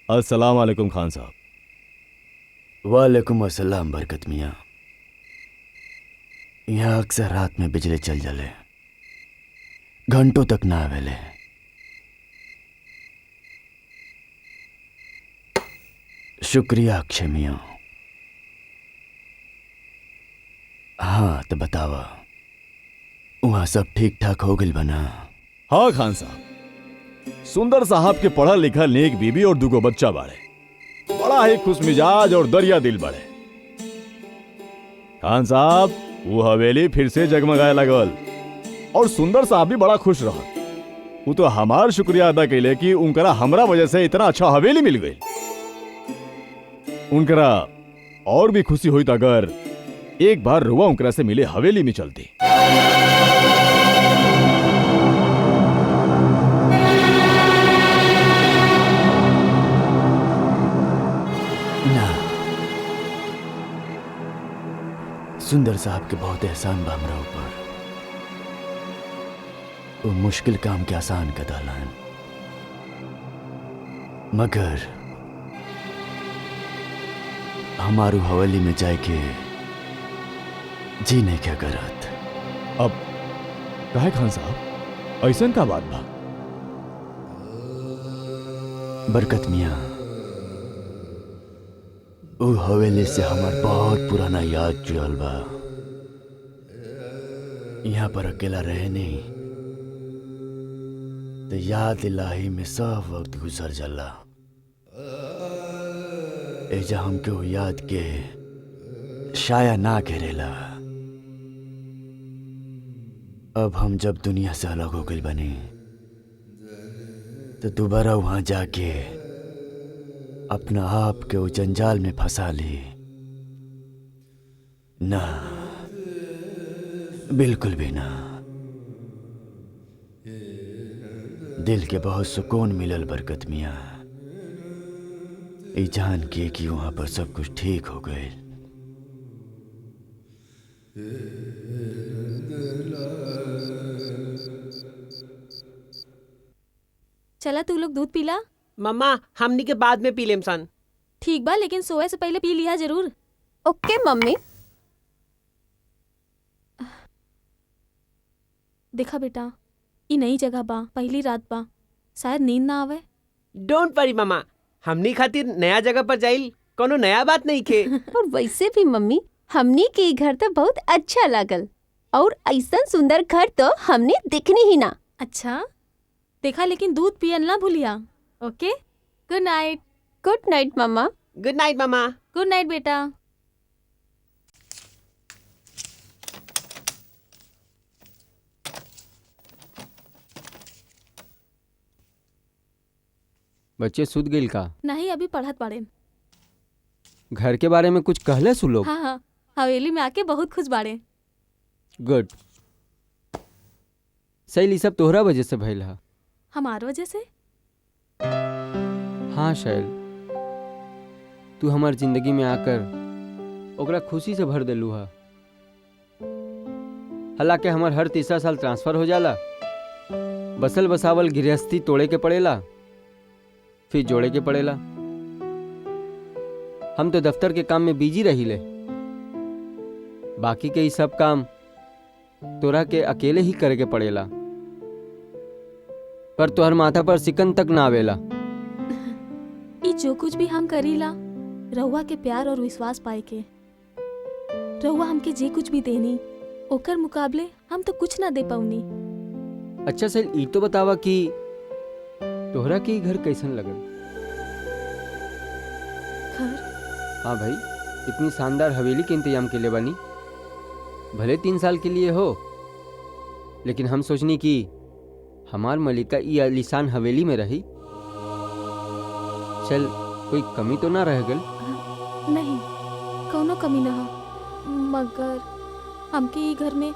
अस्सलाम वालेकुम खान साहब। वालेकुम अस्सलाम बरकत मियाँ। यहाँ अक्सर रात में बिजली चल जले, घंटों तक ना आवेले। शुक्रिया अक्षय मियाँ। हाँ तो बतावा, वहाँ सब ठीक ठाक हो गइल बना? हाँ खान साहब, सुंदर साहब के पढ़ा लिखा नेक बीबी और दुगो बच्चा बाड़े। बड़ा ही खुश मिजाज और दरिया दिल बाड़े। खान साहब, वो हवेली फिर से जगमगाए लगल और सुंदर साहब भी बड़ा खुश रहा। वो तो हमार शुक्रिया अदा कैले कि उनकरा हमरा वजह से इतना अच्छा हवेली मिल गई। उनकरा और भी खुशी हुई अगर एक बार रुआ उनकरा से मिले हवेली में चलती। ना, सुंदर साहब के बहुत एहसान बा हमरा ऊपर। वो मुश्किल काम के आसान कर दालन, मगर हमारू हवेली में जाके जी नहीं क्या करत। अब काहे खान साहब, ऐसन का बात बा? बरकत मियाँ, वो हवेली से हमार बहुत पुराना याद जुड़ल बा। यहाँ पर अकेला रहे नहीं तो याद इलाही में सब वक्त गुजर जाला। एजा हमके वो याद के शाया ना करेला। अब हम जब दुनिया से अलग हो गए बने तो दोबारा वहां जाके अपना आप के वो जंजाल में फंसा ली ना, बिल्कुल भी ना। दिल के बहुत सुकून मिलल बरकत मियाँ, ई जान के कि वहां पर सब कुछ ठीक हो गए। चला तू लोग दूध पीला। मम्मा हमनी के बाद में पी लेम सन। ठीक बा, लेकिन सोए से पहले पी लिया जरूर। ओके मम्मी। देखा बेटा, ई नई जगह बा, पहली रात बा, शायद नींद ना आवे। डोंट वरी मम्मा, हमनी खातिर नया जगह पर जाइल कोनो नया बात नहीं खे। और वैसे भी मम्मी, हमनी के घर तो बहुत अच्छा लागल, और ऐसा सुंदर घर तो हमने देखनी ही ना। अच्छा देखा, लेकिन दूध पियन ना भूलिया। Okay, good night. Good night mama. Good night mama. Good night बेटा। बच्चे सुत गइल का? नहीं, अभी पढ़त पड़े। घर के बारे में कुछ कहले सु लोग? हाँ हाँ, हवेली में आके बहुत खुश बाड़े। गुड। सही, ई सब तोहरा वजह से भइल हा। हमार वजह से? हाँ शैल, तू हमार जिंदगी में आकर ओकरा खुशी से भर देलू हा। हालांकि हमार हर तीसरा साल ट्रांसफर हो जाला, बसल बसावल गृहस्थी तोड़े के पड़ेला, फिर जोड़े के पड़ेला। हम तो दफ्तर के काम में बिजी रहीले, बाकी के ही सब काम तोरा के अकेले ही करे के पड़ेला, पर तोहर माथा पर सिकन तक ना आवेला। ई जो कुछ भी हम करीला, रहुआ के प्यार और विश्वास पाए के। रहुआ हमके जे कुछ भी देनी, ओकर मुकाबले हम तो कुछ ना दे पाऊनी। अच्छा सर, ई तो बतावा कि तोहरा के घर कैसन लगल? घर? हाँ भाई, इतनी शानदार हवेली के इंतजाम के लिए बनी। भले 3 साल के लिए हो, लेकिन हम सोचनी कि हमार मलिका ई आलीशान हवेली में रही। चल, कोई कमी तो ना रह गल? नहीं, कोनो कमी ना हो, मगर हमके ई घर में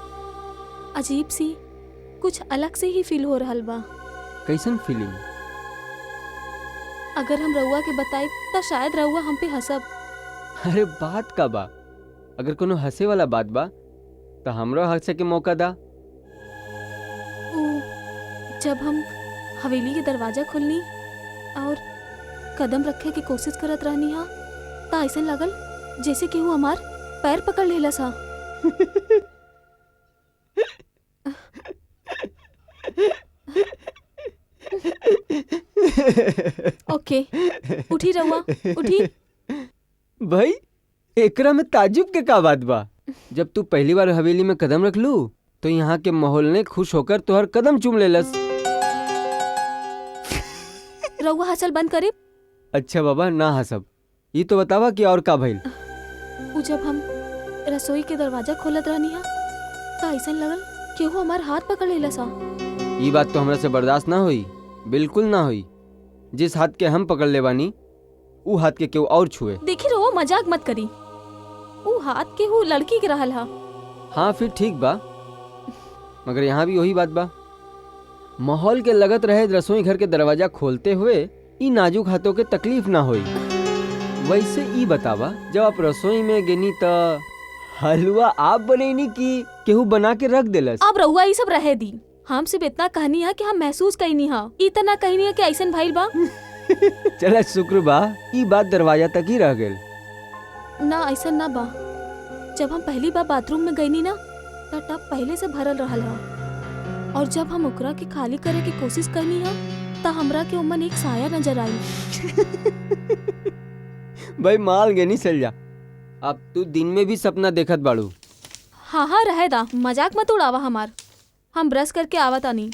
अजीब सी कुछ अलग से ही फील हो रहल बा। कैसन फीलिंग? अगर हम रहुआ के बताए तो शायद रहुआ हम पे हंसब। अरे बात का बा, अगर कोनो हंसे वाला बात बा तो हमरो हंसे के मौका दा। जब हम हवेली के दरवाजा खोलनी और कदम रखे की कोशिश करत रहनी हा ता ऐसा लगल जैसे केहू हमार पैर पकड़ लेला सा। ओके, उठी रहुआ, उठी। भाई एकरा में ताजुब के का बात बा? जब तू पहली बार हवेली में कदम रख लू तो यहाँ के माहौल ने खुश होकर तोहर कदम चूम लेलस। रहुआ हसल बंद करे। अच्छा बाबा ना हसब, ये तो बतावा कि और का भइल? उ जब हम रसोई के दरवाजा खोलत रहनी हा ता ऐसा लगल केहू हमार हाथ पकड़ लेला सा। ये बात तो हमरा से बर्दाश्त ना हुई, बिल्कुल ना हुई। जिस हाथ के हम पकड़ ले बानी ऊ हाथ के केहू और छुए। देखी रहो, मजाक मत करी। ऊ हाथ केहू लड़की के रहल हा। हाँ फिर ठीक बा, मगर यहाँ भी वही बात बा। माहौल के लगत रहे रसोई घर के दरवाजा खोलते हुए ई नाजुक हाथों के तकलीफ ना होई। वैसे ई बतावा, जब आप रसोई में गेनी त हलवा आप बनेनी कि केहू बना के रख देलस? अब रहुआ ये सब रहे दी। हम सिर्फ इतना कहनी है कि हम महसूस कईनी हा, इतना कहनी है कि ऐसन भाईल बा। चला शुक्र बा ई बात दरवाजा तक ही रह गेल। ना ऐसा ना बा। जब हम पहली बार बाथरूम में गईनी ना त टब पहले से भरल रहल हा, और जब हम ओकरा के खाली करे की कोशिश करनी हा त हमरा के उमन एक साया नजर आई। भाई माल गेनी चल जा, अब तू दिन में भी सपना देखत बाड़ू। हाँ हाँ रहे दा, मजाक मत उड़ावा हमार। हम ब्रश करके आवत आनी।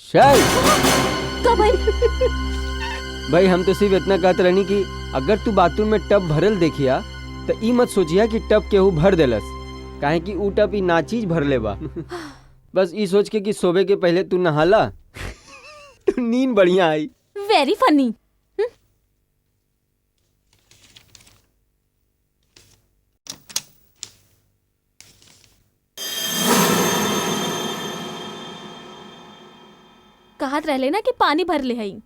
चल कब आई? भाई हम तो सिर्फ इतना कहत रहनी कि अगर तू बाथरूम में टब भरल देखिया तो ई मत सोचिया कि टब केहू भर देलस, काहे कि ऊ टब ई ना चीज भर ले बा। बस ई सोच के कि सोबे के पहले तू नहाला तो नींद बढ़िया आई। वेरी फनी। कहत रहले ना कि पानी भर ले हई।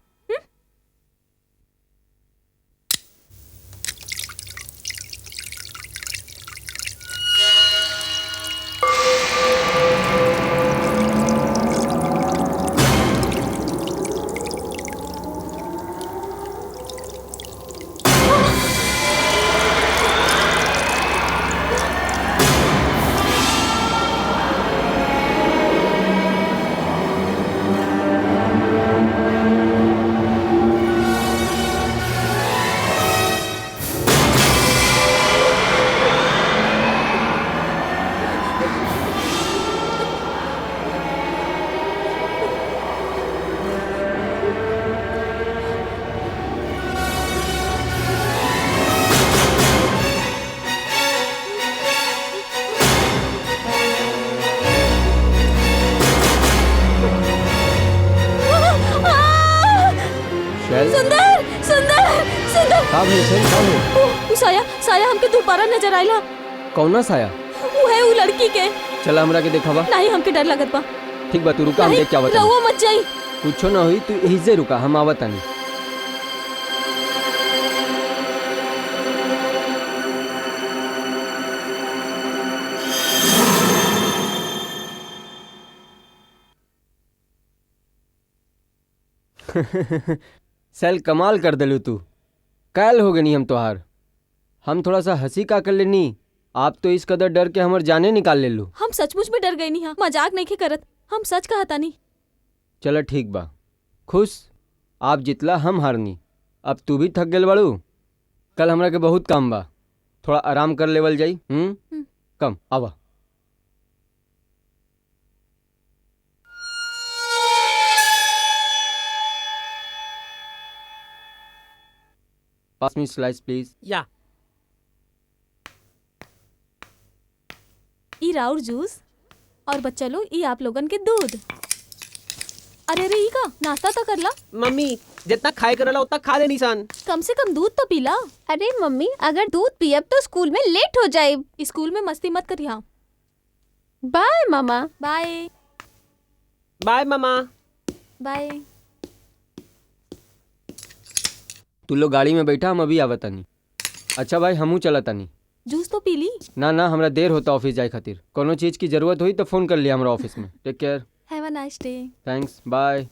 सुंदर सुंदर सुंदर। का भइल सही का भइल? उ साया साया हमके दोबारा नजर आइला। कौना साया? उ है उ लड़की के। चला हमरा के देखावा। नहीं हमके डर लगत बा। ठीक बा, तू रुका, हम देख के आवत। रहुआ मत जाई। कुछो ना हुई, तू यही से रुका, हम आवत आनी। सेल कमाल कर दिलू तू, कायल हो गनी हम तोहार। हम थोड़ा सा हंसी का कर लेनी, आप तो इस कदर डर के हमर जाने निकाल ले लू। हम सचमुच में डर गई नहीं हा, मजाक नहीं के करत, हम सच कहता नहीं। चलो ठीक बा, खुश आप जितला हम हारनी। अब तू भी थक गेल बाड़ू, कल हमरा के बहुत काम बा, थोड़ा आराम कर लेवल जाई। कम आवा। पास मी स्लाइस प्लीज। या ई राउर जूस और बच्चा लो ई आप लोगन के दूध। अरे अरे ई का नाश्ता तो करला। मम्मी जितना खाए करला उतना खा लेनी सन। कम से कम दूध तो पीला। अरे मम्मी अगर दूध पियब तो स्कूल में लेट हो जाए। स्कूल में मस्ती मत करिया। बाय मामा। बाय बाय मामा। बाय। तू लोग गाड़ी में बैठा, हम अभी आवत आनी। अच्छा भाई हमहू चलत आनी। जूस तो पी ली। ना ना हमरा देर होता ऑफिस जाए खातिर, कोनो चीज की जरूरत हुई तो फोन कर लिया हमरा ऑफिस में। Take care. Have a nice day. Thanks bye.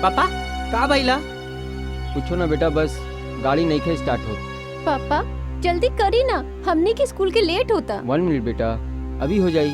पापा का भइला? पूछो ना बेटा, बस गाड़ी नहीं खे स्टार्ट हो। पापा जल्दी करी ना, हमने के स्कूल के लेट होता। 1 मिनट बेटा, अभी हो जाई।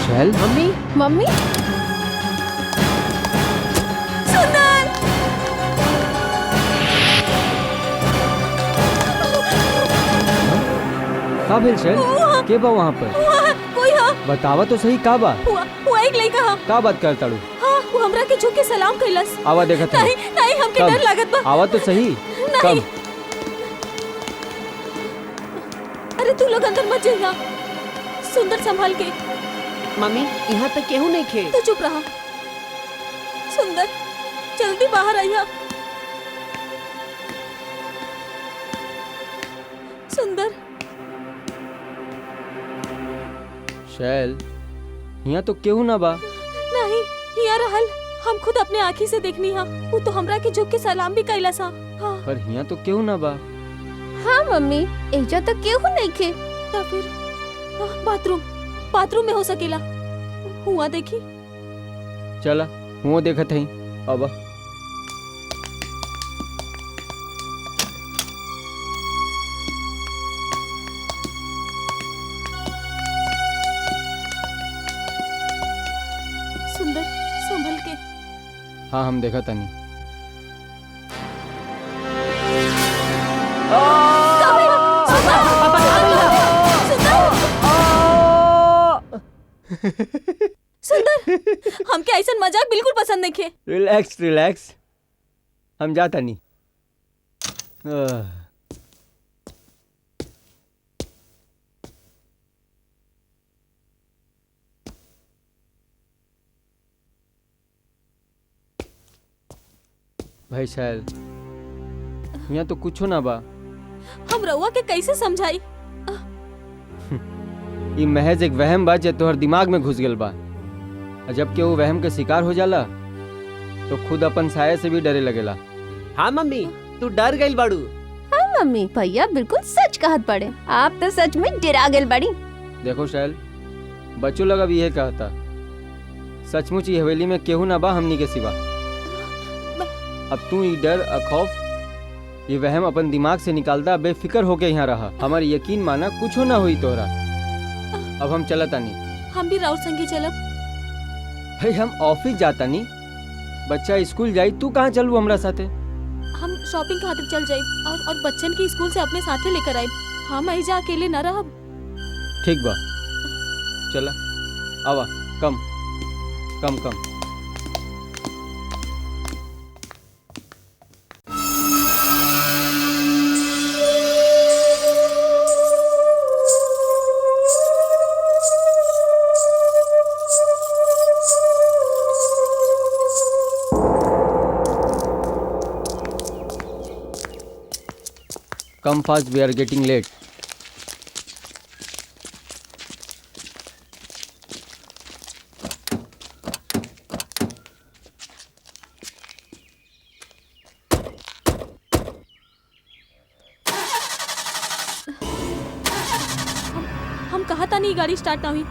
शैल, मम्मी मम्मी सुंदर का भेल शैल? के बा वहाँ पर? कोई हाँ बतावा तो सही, का बा? हुआ एक लड़का हाँ का बात कर ताड़ू? हाँ वो हमरा के झुक के सलाम कैलस। आवा देखा था। नहीं नहीं हमके कब? डर लागत बा। आवा तो सही। नहीं। कब? अरे तू लोग अंदर मत जाइए, सुंदर संभाल के। मम्मी यहाँ तक केहू नहीं खे। तू चुप रहा। सुंदर जल्दी बाहर आइया। सुंदर शैल, यहाँ तो केहू ना बा। नहीं हिया रहल, हम खुद अपने आँखी से देखनी हा। वो तो हमरा के झुक के सलाम भी कैला सा। हाँ पर यहाँ तो केहू ना बा। हाँ मम्मी एजा तक केहू नहीं खे। तो फिर बाथरूम बाथरूम में हो सकेला। हुआ देखी। चला हुआ देखत हई। अब सुंदर संभल के। हाँ हम देखा तनी। सुंदर हमके ऐसा मजाक बिल्कुल पसंद नहीं खे। रिलैक्स रिलैक्स, हम जाता नहीं। भाई शैल, यहाँ तो कुछ ना बा। हम रउआ के कैसे समझाई? ये महज एक वहम बा जो तोहर दिमाग में घुस गल बा। और जब के वो वहम के शिकार हो जाला तो खुद अपन साया से भी डरे लगेला। हाँ मम्मी तू डर गई बाड़ू। हाँ मम्मी भैया बिल्कुल सच कहत पड़े, आप तो सच में डरा गेल बड़ी। देखो शैल, बच्चों लोग अब ये कहता, सचमुच ये हवेली में केहू ना बा हमनी के सिवा। अब तू ये डर खौफ ये वहम अपन दिमाग से निकालता, बेफिक्र होके यहाँ रहा। हमारी यकीन माना कुछ ना हुई तोहरा। अब हम चलत आनी। हम भी राउत संगे चलब। भाई हम ऑफिस जाता नहीं, बच्चा स्कूल जाई, तू कहाँ चलू हमरा साथे? हम शॉपिंग खातिर चल जाए और बच्चन की स्कूल से अपने साथे लेकर आए। हम ऐजा अकेले न रहब। ठीक बा, चला आवा। कम कम कम। कम फास्ट, वी आर गेटिंग लेट। हम कहा था नहीं गाड़ी स्टार्ट ना हुई,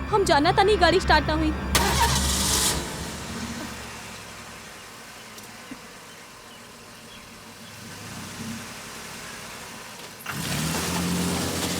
हम जाना था नहीं गाड़ी स्टार्ट ना हुई।